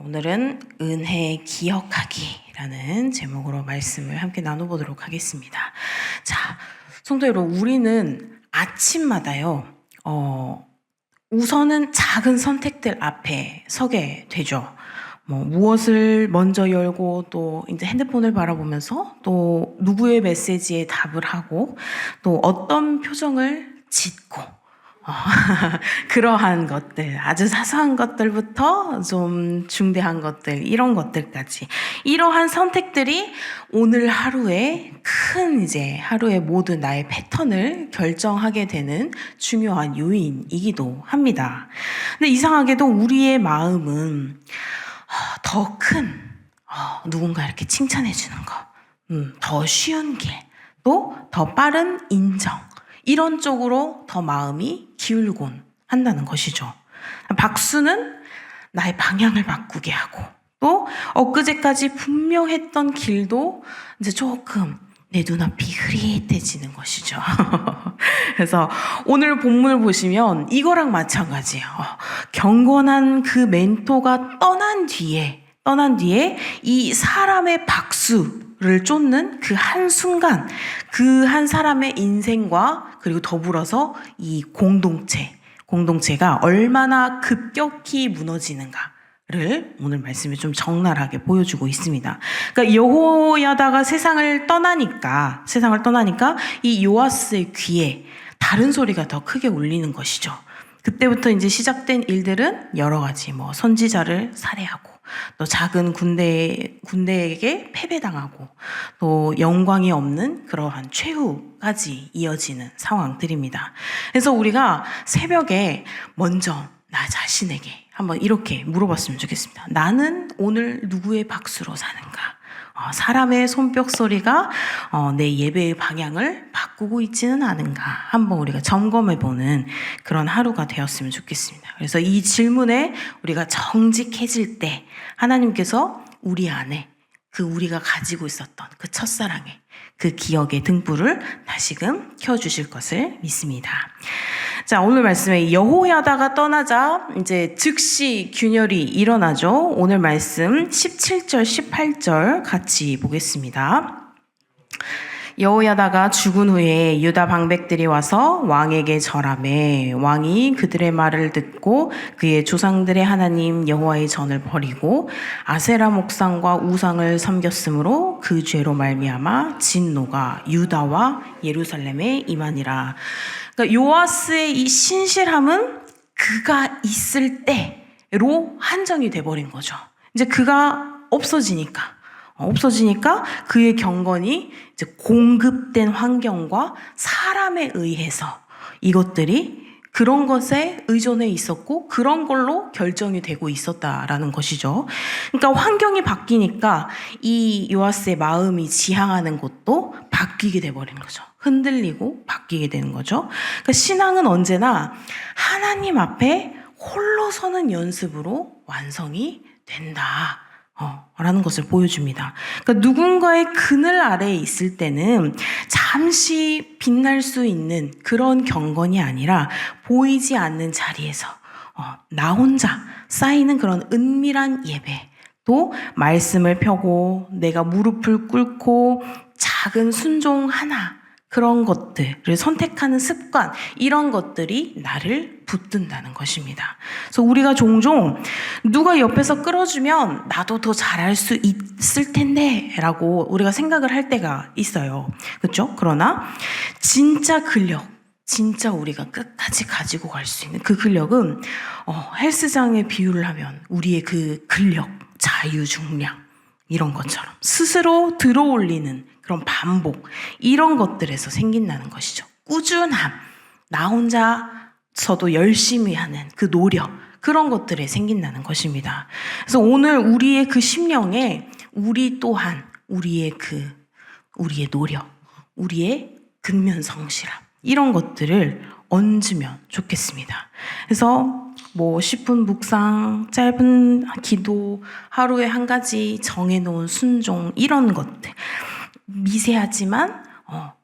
오늘은 은혜 기억하기라는 제목으로 말씀을 함께 나눠보도록 하겠습니다. 자, 성도 여러분, 우리는 아침마다요, 우선은 작은 선택들 앞에 서게 되죠. 무엇을 먼저 열고 또 이제 핸드폰을 바라보면서 또 누구의 메시지에 답을 하고 또 어떤 표정을 짓고 그러한 것들, 아주 사소한 것들부터 좀 중대한 것들, 이런 것들까지. 이러한 선택들이 오늘 하루의 하루의 모든 나의 패턴을 결정하게 되는 중요한 요인이기도 합니다. 근데 이상하게도 우리의 마음은 더 큰, 누군가 이렇게 칭찬해 주는 거, 더 쉬운 길, 또 더 빠른 인정, 이런 쪽으로 더 마음이 기울곤 한다는 것이죠. 박수는 나의 방향을 바꾸게 하고 또 엊그제까지 분명했던 길도 이제 조금 내 눈앞이 흐릿해지는 것이죠. 그래서 오늘 본문을 보시면 이거랑 마찬가지예요. 경건한 그 멘토가 떠난 뒤에 이 사람의 박수를 쫓는 그 한순간, 그 한 사람의 인생과 그리고 더불어서 이 공동체가 얼마나 급격히 무너지는가를 오늘 말씀이 좀 적나라하게 보여주고 있습니다. 그러니까 여호야다가 세상을 떠나니까 이 요아스의 귀에 다른 소리가 더 크게 울리는 것이죠. 그때부터 이제 시작된 일들은 여러 가지, 선지자를 살해하고, 또 작은 군대에게 패배당하고, 또 영광이 없는 그러한 최후까지 이어지는 상황들입니다. 그래서 우리가 새벽에 먼저 나 자신에게 한번 이렇게 물어봤으면 좋겠습니다. 나는 오늘 누구의 박수로 사는가? 사람의 손뼉 소리가 내 예배의 방향을 바꾸고 있지는 않은가 한번 우리가 점검해보는 그런 하루가 되었으면 좋겠습니다. 그래서 이 질문에 우리가 정직해질 때 하나님께서 우리 안에 우리가 가지고 있었던 그 첫사랑의 그 기억의 등불을 다시금 켜주실 것을 믿습니다. 자, 오늘 말씀에 여호야다가 떠나자 이제 즉시 균열이 일어나죠. 오늘 말씀 17절, 18절 같이 보겠습니다. 여호야다가 죽은 후에 유다 방백들이 와서 왕에게 절하매 왕이 그들의 말을 듣고 그의 조상들의 하나님 여호와의 전을 버리고 아세라 목상과 우상을 섬겼으므로 그 죄로 말미암아 진노가 유다와 예루살렘에 임하니라. 그러니까 요아스의 이 신실함은 그가 있을 때로 한정이 돼버린 거죠. 이제 그가 없어지니까 그의 경건이 이제 공급된 환경과 사람에 의해서 이것들이 그런 것에 의존해 있었고 그런 걸로 결정이 되고 있었다라는 것이죠. 그러니까 환경이 바뀌니까 이 요아스의 마음이 지향하는 곳도 바뀌게 돼버리는 거죠. 흔들리고 바뀌게 되는 거죠. 그러니까 신앙은 언제나 하나님 앞에 홀로 서는 연습으로 완성이 된다. 라는 것을 보여줍니다. 그러니까 누군가의 그늘 아래에 있을 때는 잠시 빛날 수 있는 그런 경건이 아니라 보이지 않는 자리에서 나 혼자 쌓이는 그런 은밀한 예배, 또 말씀을 펴고 내가 무릎을 꿇고 작은 순종 하나, 그런 것들을 선택하는 습관, 이런 것들이 나를 붙든다는 것입니다. 그래서 우리가 종종 누가 옆에서 끌어주면 나도 더 잘할 수 있을 텐데 라고 우리가 생각을 할 때가 있어요. 그렇죠? 그러나 진짜 우리가 끝까지 가지고 갈 수 있는 그 근력은 헬스장에 비유를 하면 우리의 그 근력, 자유중량 이런 것처럼 스스로 들어올리는 그런 반복, 이런 것들에서 생긴다는 것이죠. 꾸준함, 나 혼자서도 열심히 하는 그 노력, 그런 것들에 생긴다는 것입니다. 그래서 오늘 우리의 그 심령에 우리 또한 우리의 노력, 우리의 근면성실함, 이런 것들을 얹으면 좋겠습니다. 그래서 10분 묵상, 짧은 기도, 하루에 한 가지 정해놓은 순종, 이런 것들. 미세하지만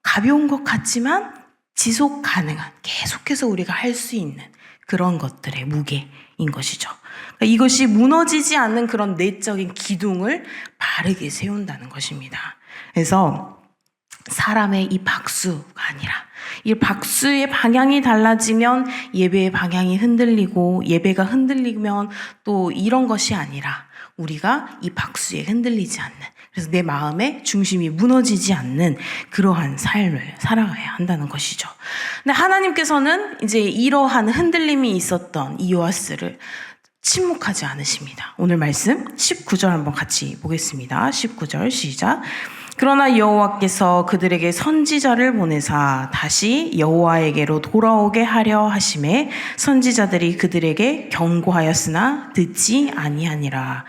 가벼운 것 같지만 지속 가능한, 계속해서 우리가 할 수 있는 그런 것들의 무게인 것이죠. 그러니까 이것이 무너지지 않는 그런 내적인 기둥을 바르게 세운다는 것입니다. 그래서 사람의 이 박수가 아니라 이 박수의 방향이 달라지면 예배의 방향이 흔들리고 예배가 흔들리면 또 이런 것이 아니라 우리가 이 박수에 흔들리지 않는, 그래서 내 마음의 중심이 무너지지 않는 그러한 삶을 살아가야 한다는 것이죠. 근데 하나님께서는 이제 이러한 흔들림이 있었던 이 요아스를 침묵하지 않으십니다. 오늘 말씀 19절 한번 같이 보겠습니다. 19절 시작. 그러나 여호와께서 그들에게 선지자를 보내사 다시 여호와에게로 돌아오게 하려 하심에 선지자들이 그들에게 경고하였으나 듣지 아니하니라.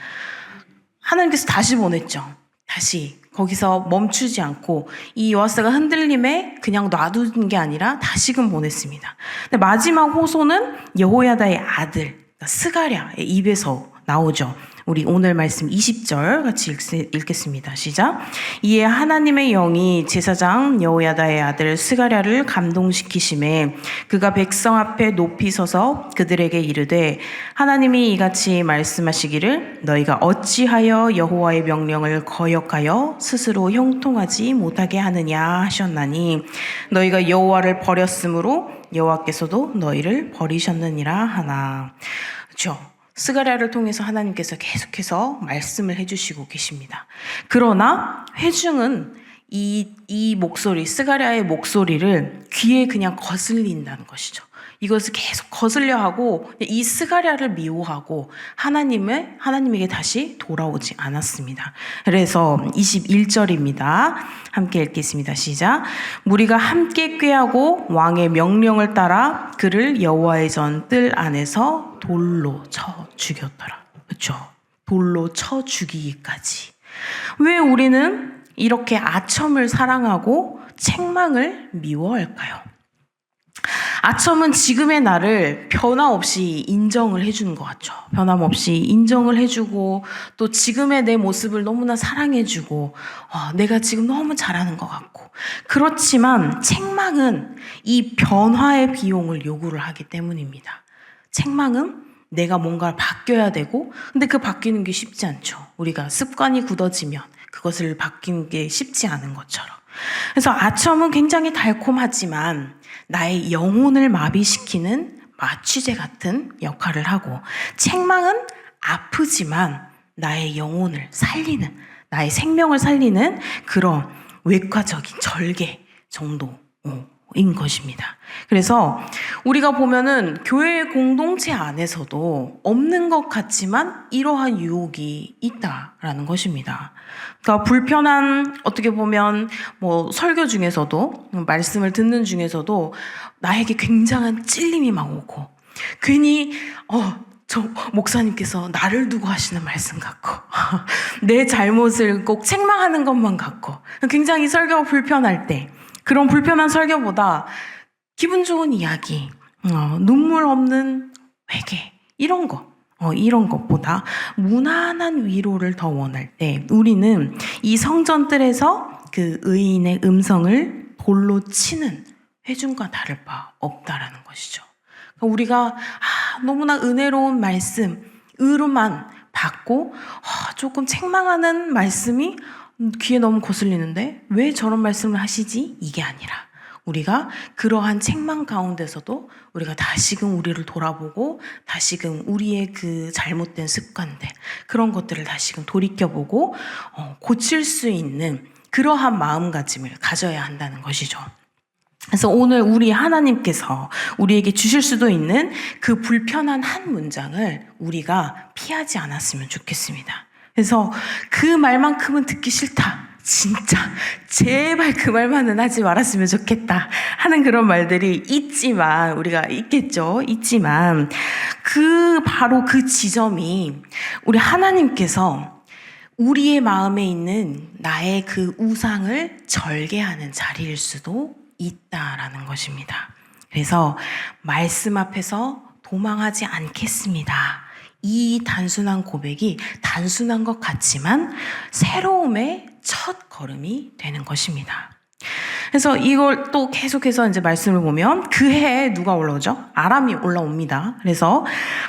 하나님께서 다시 보냈죠. 다시 거기서 멈추지 않고 이 요아스가 흔들림에 그냥 놔둔 게 아니라 다시금 보냈습니다. 근데 마지막 호소는 여호야다의 아들 스가랴의 입에서 나오죠. 우리 오늘 말씀 20절 같이 읽겠습니다. 시작. 이에 하나님의 영이 제사장 여호야다의 아들 스가랴를 감동시키심에 그가 백성 앞에 높이 서서 그들에게 이르되 하나님이 이같이 말씀하시기를 너희가 어찌하여 여호와의 명령을 거역하여 스스로 형통하지 못하게 하느냐 하셨나니 너희가 여호와를 버렸으므로 여호와께서도 너희를 버리셨느니라 하나. 그렇죠. 스가랴를 통해서 하나님께서 계속해서 말씀을 해주시고 계십니다. 그러나 회중은 이 목소리, 스가랴의 목소리를 귀에 그냥 거슬린다는 것이죠. 이것을 계속 거슬려 하고 이 스가랴를 미워하고 하나님에게 다시 돌아오지 않았습니다. 그래서 21절입니다. 함께 읽겠습니다. 시작. 무리가 함께 꾀하고 왕의 명령을 따라 그를 여호와의 전 뜰 안에서 돌로 쳐 죽였더라. 그렇죠? 돌로 쳐 죽이기까지. 왜 우리는 이렇게 아첨을 사랑하고 책망을 미워할까요? 아첨은 지금의 나를 변함없이 인정을 해주는 것 같죠. 변함없이 인정을 해주고 또 지금의 내 모습을 너무나 사랑해주고 내가 지금 너무 잘하는 것 같고. 그렇지만 책망은 이 변화의 비용을 요구를 하기 때문입니다. 책망은 내가 뭔가 바뀌어야 되고 근데 그 바뀌는 게 쉽지 않죠. 우리가 습관이 굳어지면 그것을 바뀌는 게 쉽지 않은 것처럼. 그래서 아첨은 굉장히 달콤하지만 나의 영혼을 마비시키는 마취제 같은 역할을 하고 책망은 아프지만 나의 영혼을 살리는, 나의 생명을 살리는 그런 외과적인 절개 정도인 것입니다. 그래서 우리가 보면은 교회 공동체 안에서도 없는 것 같지만 이러한 유혹이 있다라는 것입니다. 그러니까 불편한, 어떻게 보면 설교 중에서도, 말씀을 듣는 중에서도 나에게 굉장한 찔림이 막 오고 괜히 저 목사님께서 나를 두고 하시는 말씀 같고 내 잘못을 꼭 책망하는 것만 같고 굉장히 설교가 불편할 때, 그런 불편한 설교보다 기분 좋은 이야기, 눈물 없는 회개, 이런 것보다 무난한 위로를 더 원할 때 우리는 이 성전뜰에서 그 의인의 음성을 돌로 치는 회중과 다를 바 없다라는 것이죠. 우리가 너무나 은혜로운 말씀으로만 받고 조금 책망하는 말씀이 귀에 너무 거슬리는데 왜 저런 말씀을 하시지? 이게 아니라 우리가 그러한 책망 가운데서도 우리가 다시금 우리를 돌아보고 다시금 우리의 그 잘못된 습관들, 그런 것들을 다시금 돌이켜보고 고칠 수 있는 그러한 마음가짐을 가져야 한다는 것이죠. 그래서 오늘 우리 하나님께서 우리에게 주실 수도 있는 그 불편한 한 문장을 우리가 피하지 않았으면 좋겠습니다. 그래서 그 말만큼은 듣기 싫다. 진짜 제발 그 말만은 하지 말았으면 좋겠다 하는 그런 말들이 있지만, 우리가 있지만 바로 그 지점이 우리 하나님께서 우리의 마음에 있는 나의 그 우상을 절개하는 자리일 수도 있다라는 것입니다. 그래서 말씀 앞에서 도망하지 않겠습니다. 이 단순한 고백이 단순한 것 같지만 새로움의 첫 걸음이 되는 것입니다. 그래서 이걸 또 계속해서 이제 말씀을 보면 그 해에 누가 올라오죠? 아람이 올라옵니다. 그래서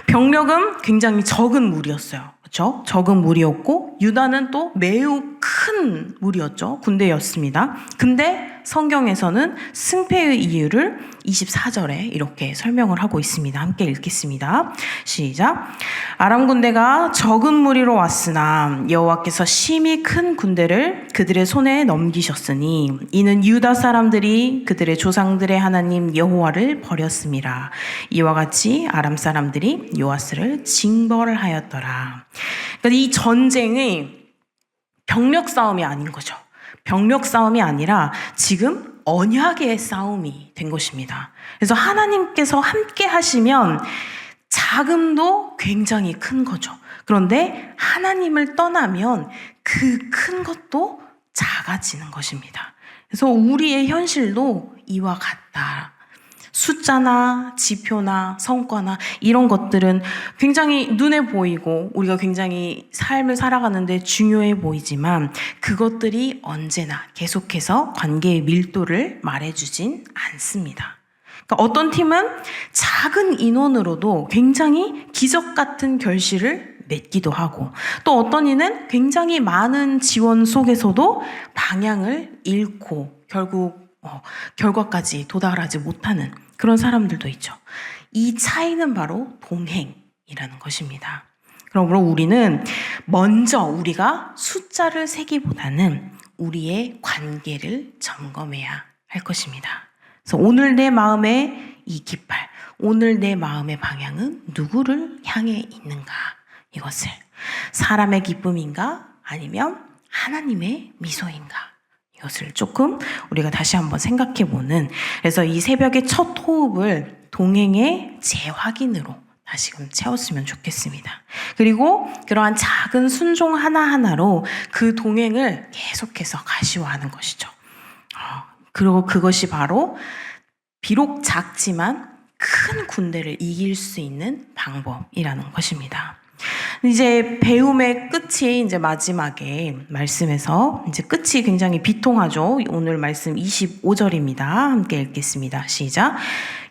병력은 굉장히 적은 무리였어요. 그렇죠? 적은 무리였고 유다는 또 매우 큰 무리였죠. 군대였습니다. 근데 성경에서는 승패의 이유를 24절에 이렇게 설명을 하고 있습니다. 함께 읽겠습니다. 시작. 아람 군대가 적은 무리로 왔으나 여호와께서 심히 큰 군대를 그들의 손에 넘기셨으니 이는 유다 사람들이 그들의 조상들의 하나님 여호와를 버렸음이라. 이와 같이 아람 사람들이 요아스를 징벌하였더라. 그러니까 이 전쟁이 병력 싸움이 아닌 거죠. 병력 싸움이 아니라 지금 언약의 싸움이 된 것입니다. 그래서 하나님께서 함께 하시면 자금도 굉장히 큰 거죠. 그런데 하나님을 떠나면 그 큰 것도 작아지는 것입니다. 그래서 우리의 현실도 이와 같다. 숫자나 지표나 성과나 이런 것들은 굉장히 눈에 보이고 우리가 굉장히 삶을 살아가는데 중요해 보이지만 그것들이 언제나 계속해서 관계의 밀도를 말해주진 않습니다. 그러니까 어떤 팀은 작은 인원으로도 굉장히 기적 같은 결실을 맺기도 하고 또 어떤 이는 굉장히 많은 지원 속에서도 방향을 잃고 결국 결과까지 도달하지 못하는 그런 사람들도 있죠. 이 차이는 바로 동행이라는 것입니다. 그러므로 우리는 먼저 우리가 숫자를 세기보다는 우리의 관계를 점검해야 할 것입니다. 그래서 오늘 내 마음의 이 깃발, 오늘 내 마음의 방향은 누구를 향해 있는가? 이것을 사람의 기쁨인가? 아니면 하나님의 미소인가? 이것을 조금 우리가 다시 한번 생각해보는, 그래서 이 새벽의 첫 호흡을 동행의 재확인으로 다시금 채웠으면 좋겠습니다. 그리고 그러한 작은 순종 하나하나로 그 동행을 계속해서 가시화하는 것이죠. 그리고 그것이 바로 비록 작지만 큰 군대를 이길 수 있는 방법이라는 것입니다. 이제 배움의 끝이 이제 마지막에 말씀에서 이제 끝이 굉장히 비통하죠. 오늘 말씀 25절입니다. 함께 읽겠습니다. 시작.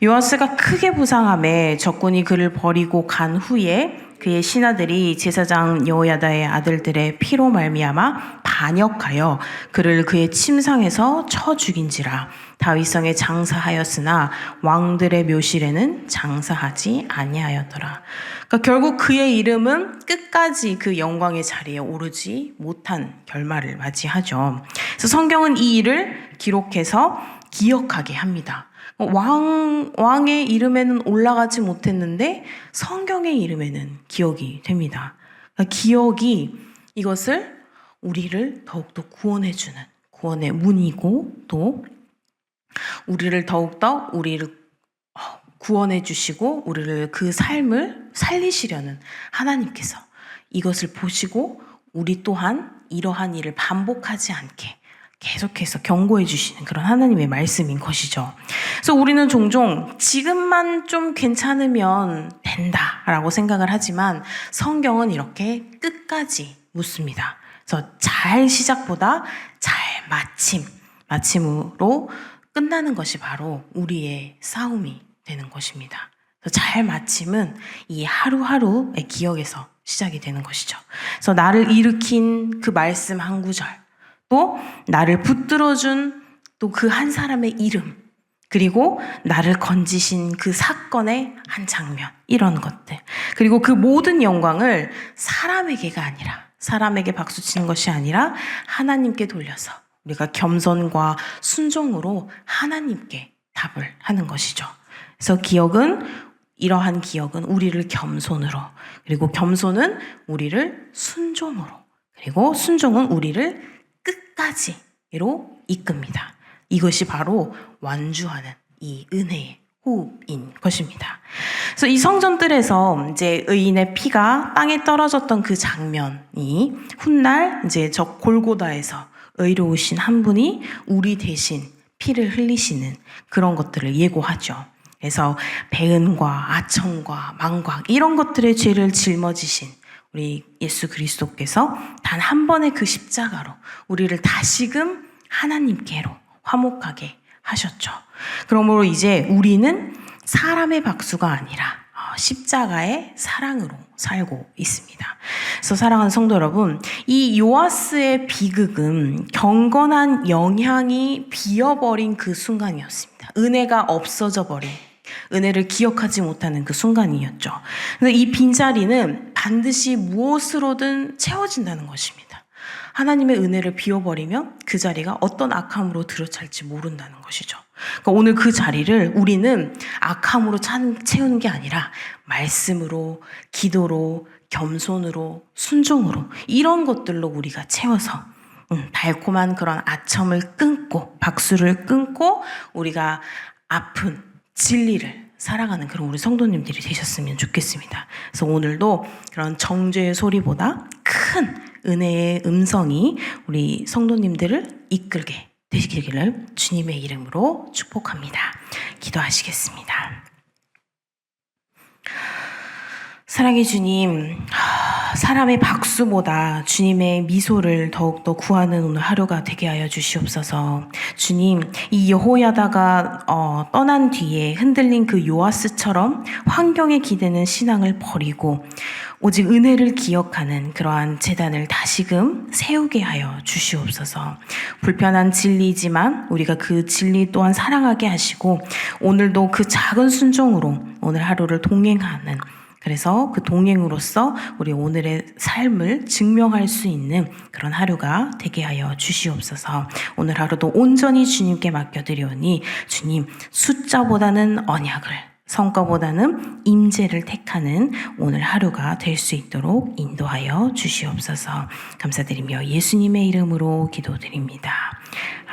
요아스가 크게 부상함에 적군이 그를 버리고 간 후에 그의 신하들이 제사장 여호야다의 아들들의 피로 말미암아 반역하여 그를 그의 침상에서 쳐 죽인지라. 다윗성에 장사하였으나 왕들의 묘실에는 장사하지 아니하였더라. 그러니까 결국 그의 이름은 끝까지 그 영광의 자리에 오르지 못한 결말을 맞이하죠. 그래서 성경은 이 일을 기록해서 기억하게 합니다. 왕의 이름에는 올라가지 못했는데 성경의 이름에는 기억이 됩니다. 그러니까 기억이 이것을 우리를 더욱더 구원해주는 구원의 문이고 또 우리를 더욱더 우리를 구원해 주시고 우리를 그 삶을 살리시려는 하나님께서 이것을 보시고 우리 또한 이러한 일을 반복하지 않게 계속해서 경고해 주시는 그런 하나님의 말씀인 것이죠. 그래서 우리는 종종 지금만 좀 괜찮으면 된다라고 생각을 하지만 성경은 이렇게 끝까지 묻습니다. 그래서 잘 시작보다 잘 마침으로 끝나는 것이 바로 우리의 싸움이 되는 것입니다. 잘 마침은 이 하루하루의 기억에서 시작이 되는 것이죠. 그래서 나를 일으킨 그 말씀 한 구절, 또 나를 붙들어준 또 그 한 사람의 이름, 그리고 나를 건지신 그 사건의 한 장면, 이런 것들. 그리고 그 모든 영광을 사람에게가 아니라, 사람에게 박수치는 것이 아니라 하나님께 돌려서 우리가 겸손과 순종으로 하나님께 답을 하는 것이죠. 그래서 이러한 기억은 우리를 겸손으로, 그리고 겸손은 우리를 순종으로, 그리고 순종은 우리를 끝까지로 이끕니다. 이것이 바로 완주하는 이 은혜의 호흡인 것입니다. 그래서 이 성전뜰에서 이제 의인의 피가 땅에 떨어졌던 그 장면이 훗날 이제 저 골고다에서 의로우신 한 분이 우리 대신 피를 흘리시는 그런 것들을 예고하죠. 그래서 배은과 아청과 망광 이런 것들의 죄를 짊어지신 우리 예수 그리스도께서 단 한 번의 그 십자가로 우리를 다시금 하나님께로 화목하게 하셨죠. 그러므로 이제 우리는 사람의 박수가 아니라 십자가의 사랑으로 살고 있습니다. 그래서 사랑하는 성도 여러분, 이 요아스의 비극은 경건한 영향이 비어버린 그 순간이었습니다. 은혜가 없어져 버린, 은혜를 기억하지 못하는 그 순간이었죠. 근데 이 빈자리는 반드시 무엇으로든 채워진다는 것입니다. 하나님의 은혜를 비워버리면 그 자리가 어떤 악함으로 들어찰지 모른다는 것이죠. 그러니까 오늘 그 자리를 우리는 악함으로 채우는 게 아니라 말씀으로, 기도로, 겸손으로, 순종으로 이런 것들로 우리가 채워서 달콤한 그런 아첨을 끊고 박수를 끊고 우리가 아픈 진리를 살아가는 그런 우리 성도님들이 되셨으면 좋겠습니다. 그래서 오늘도 그런 정죄의 소리보다 큰 은혜의 음성이 우리 성도님들을 이끌게 되시기를 주님의 이름으로 축복합니다. 기도하시겠습니다. 사랑의 주님, 사람의 박수보다 주님의 미소를 더욱더 구하는 오늘 하루가 되게 하여 주시옵소서. 주님, 이 여호야다가 떠난 뒤에 흔들린 그 요아스처럼 환경에 기대는 신앙을 버리고 오직 은혜를 기억하는 그러한 제단을 다시금 세우게 하여 주시옵소서. 불편한 진리지만 우리가 그 진리 또한 사랑하게 하시고 오늘도 그 작은 순종으로 오늘 하루를 동행하는, 그래서 그 동행으로서 우리 오늘의 삶을 증명할 수 있는 그런 하루가 되게 하여 주시옵소서. 오늘 하루도 온전히 주님께 맡겨드리오니 주님, 숫자보다는 언약을, 성과보다는 임재를 택하는 오늘 하루가 될 수 있도록 인도하여 주시옵소서. 감사드리며 예수님의 이름으로 기도드립니다.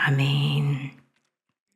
아멘.